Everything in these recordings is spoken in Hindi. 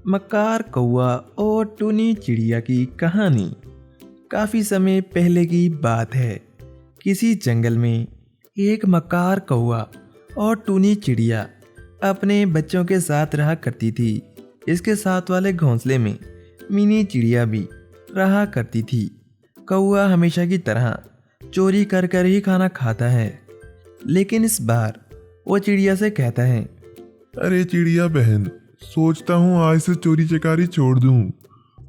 मक्कार कौवा और टूनी चिड़िया की कहानी। काफ़ी समय पहले की बात है। किसी जंगल में एक मक्कार कौवा और टूनी चिड़िया अपने बच्चों के साथ रहा करती थी। इसके साथ वाले घोंसले में मिनी चिड़िया भी रहा करती थी। कौवा हमेशा की तरह चोरी कर कर ही खाना खाता है, लेकिन इस बार वो चिड़िया से कहता है, अरे चिड़िया बहन, सोचता हूँ आज से चोरी चकारी छोड़ दूँ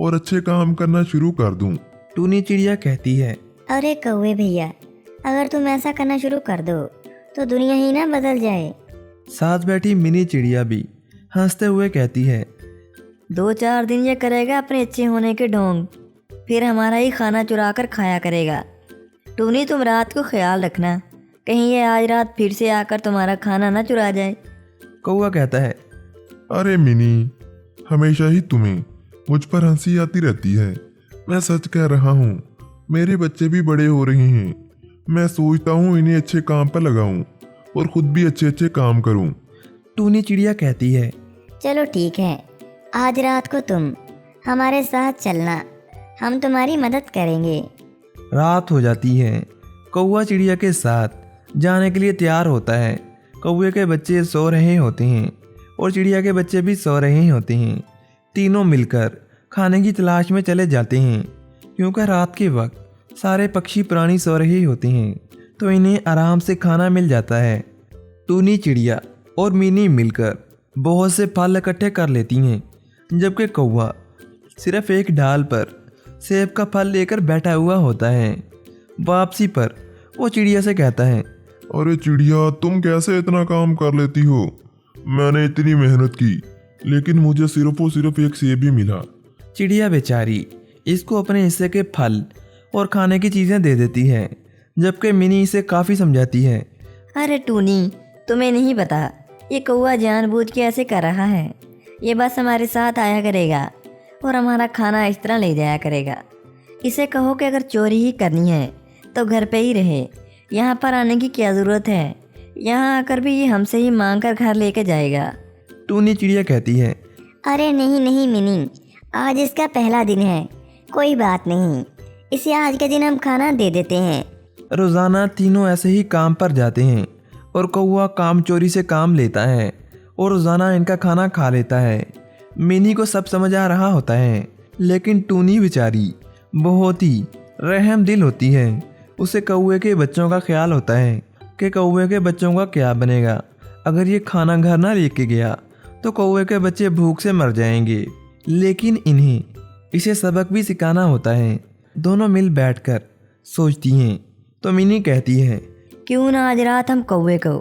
और अच्छे काम करना शुरू कर दूँ। टूनी चिड़िया कहती है, अरे कौवे भैया, अगर तुम ऐसा करना शुरू कर दो तो दुनिया ही ना बदल जाए। साथ बैठी मिनी चिड़िया भी हंसते हुए कहती है, 2-4 दिन ये करेगा अपने अच्छे होने के ढोंग, फिर हमारा ही खाना चुरा कर खाया करेगा। टूनी, तुम रात को ख्याल रखना, कहीं ये आज रात फिर से आकर तुम्हारा खाना ना चुरा जाए। कौवा कहता है, अरे मिनी, हमेशा ही तुम्हें मुझ पर हंसी आती रहती है। मैं सच कह रहा हूँ, मेरे बच्चे भी बड़े हो रहे हैं। मैं सोचता हूँ इन्हें अच्छे काम पर लगाऊं और खुद भी अच्छे अच्छे काम करूं। टूनी चिड़िया कहती है, चलो ठीक है, आज रात को तुम हमारे साथ चलना, हम तुम्हारी मदद करेंगे। रात हो जाती है। कौवा चिड़िया के साथ जाने के लिए तैयार होता है। कौवे के बच्चे सो रहे होते हैं और चिड़िया के बच्चे भी सो रहे होते हैं। तीनों मिलकर खाने की तलाश में चले जाते हैं, क्योंकि रात के वक्त सारे पक्षी प्राणी सो रहे होते हैं, तो इन्हें आराम से खाना मिल जाता है। टूनी चिड़िया और मिनी मिलकर बहुत से फल इकट्ठे कर लेती हैं, जबकि कौवा सिर्फ एक डाल पर सेब का फल लेकर बैठा हुआ होता है। वापसी पर वो चिड़िया से कहता है, अरे चिड़िया, तुम कैसे इतना काम कर लेती हो? मैंने इतनी मेहनत की, लेकिन मुझे सिर्फ और सिर्फ एक सेब ही मिला। चिड़िया बेचारी इसको अपने हिस्से के फल और खाने की चीज़ें दे देती है, जबकि मिनी इसे काफ़ी समझाती है। अरे टूनी, तुम्हें नहीं पता, ये कौवा जानबूझ के ऐसे कर रहा है। ये बस हमारे साथ आया करेगा और हमारा खाना इस तरह ले जाया करेगा। इसे कहो कि अगर चोरी ही करनी है तो घर पे ही रहे, यहाँ पर आने की क्या ज़रूरत है? यहाँ आकर भी ये हमसे ही मांग कर घर लेके जाएगा। टूनी चिड़िया कहती है, अरे नहीं नहीं मिनी, आज इसका पहला दिन है, कोई बात नहीं, इसे आज के दिन हम खाना दे देते हैं। रोज़ाना तीनों ऐसे ही काम पर जाते हैं और कौवा काम चोरी से काम लेता है और रोज़ाना इनका खाना खा लेता है। मिनी को सब समझ आ रहा होता है, लेकिन टूनी बेचारी बहुत ही रहम दिल होती है। उसे कौवे के बच्चों का ख्याल होता है कि कौवे के बच्चों का क्या बनेगा। अगर ये खाना घर ना लेके गया तो कौवे के बच्चे भूख से मर जाएंगे। लेकिन इन्हें इसे सबक भी सिखाना होता है। दोनों मिल बैठकर सोचती हैं, तो मिनी कहती है, क्यों ना आज रात हम कौवे को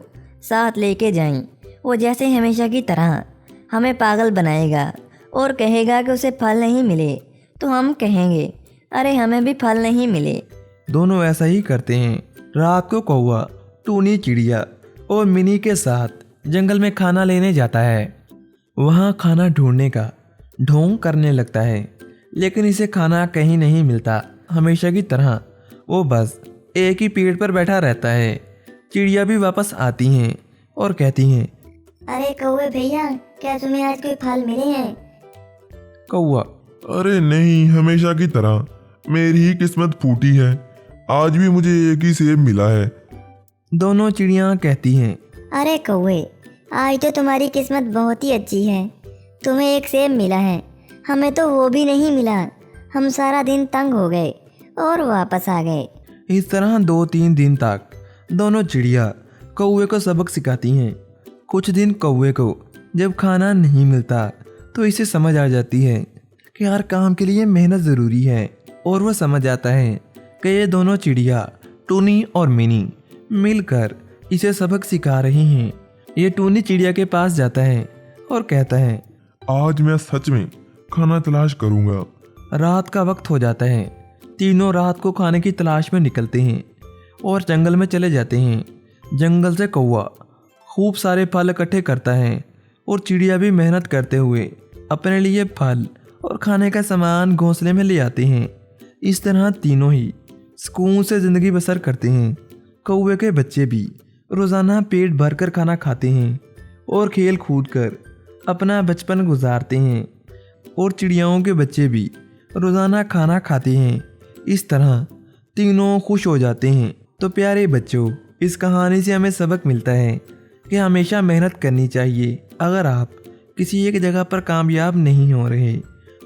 साथ लेके जाएं। वो जैसे हमेशा की तरह हमें पागल बनाएगा और कहेगा कि उसे फल नहीं मिले, तो हम कहेंगे अरे हमें भी फल नहीं मिले। दोनों ऐसा ही करते हैं। रात को कौवा टूनी चिड़िया और मिनी के साथ जंगल में खाना लेने जाता है। वहाँ खाना ढूंढने का ढोंग करने लगता है, लेकिन इसे खाना कहीं नहीं मिलता। हमेशा की तरह वो बस एक ही पेड़ पर बैठा रहता है। चिड़िया भी वापस आती हैं और कहती हैं, अरे कौवे भैया, क्या तुम्हें आज कोई फल मिले हैं? कौवा, अरे नहीं, हमेशा की तरह मेरी ही किस्मत फूटी है। आज भी मुझे एक ही सेब मिला है। दोनों चिड़िया कहती हैं, अरे कौवे, आज तो तुम्हारी किस्मत बहुत ही अच्छी है, तुम्हें एक सेब मिला है, हमें तो वो भी नहीं मिला। हम सारा दिन तंग हो गए और वापस आ गए। इस तरह 2-3 दिन तक दोनों चिड़िया कौवे को सबक सिखाती हैं। कुछ दिन कौवे को जब खाना नहीं मिलता तो इसे समझ आ जाती है कि हर काम के लिए मेहनत ज़रूरी है, और वह समझ आता है कि ये दोनों चिड़िया टूनी और मिनी मिलकर इसे सबक सिखा रही हैं। ये टूनी चिड़िया के पास जाता है और कहता है, आज मैं सच में खाना तलाश करूंगा। रात का वक्त हो जाता है। तीनों रात को खाने की तलाश में निकलते हैं और जंगल में चले जाते हैं। जंगल से कौवा खूब सारे फल इकट्ठे करता है और चिड़िया भी मेहनत करते हुए अपने लिए फल और खाने का सामान घोंसले में ले आते हैं। इस तरह तीनों ही सुकून से ज़िंदगी बसर करते हैं। कौवे के बच्चे भी रोज़ाना पेट भर कर खाना खाते हैं और खेल कूद कर अपना बचपन गुजारते हैं। और चिड़ियाओं के बच्चे भी रोज़ाना खाना खाते हैं। इस तरह तीनों खुश हो जाते हैं। तो प्यारे बच्चों, इस कहानी से हमें सबक मिलता है कि हमेशा मेहनत करनी चाहिए। अगर आप किसी एक जगह पर कामयाब नहीं हो रहे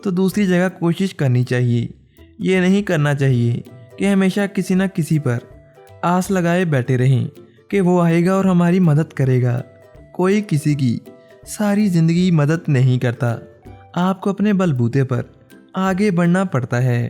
तो दूसरी जगह कोशिश करनी चाहिए। ये नहीं करना चाहिए कि हमेशा किसी न किसी पर आस लगाए बैठे रहें कि वो आएगा और हमारी मदद करेगा। कोई किसी की सारी ज़िंदगी मदद नहीं करता। आपको अपने बलबूते पर आगे बढ़ना पड़ता है।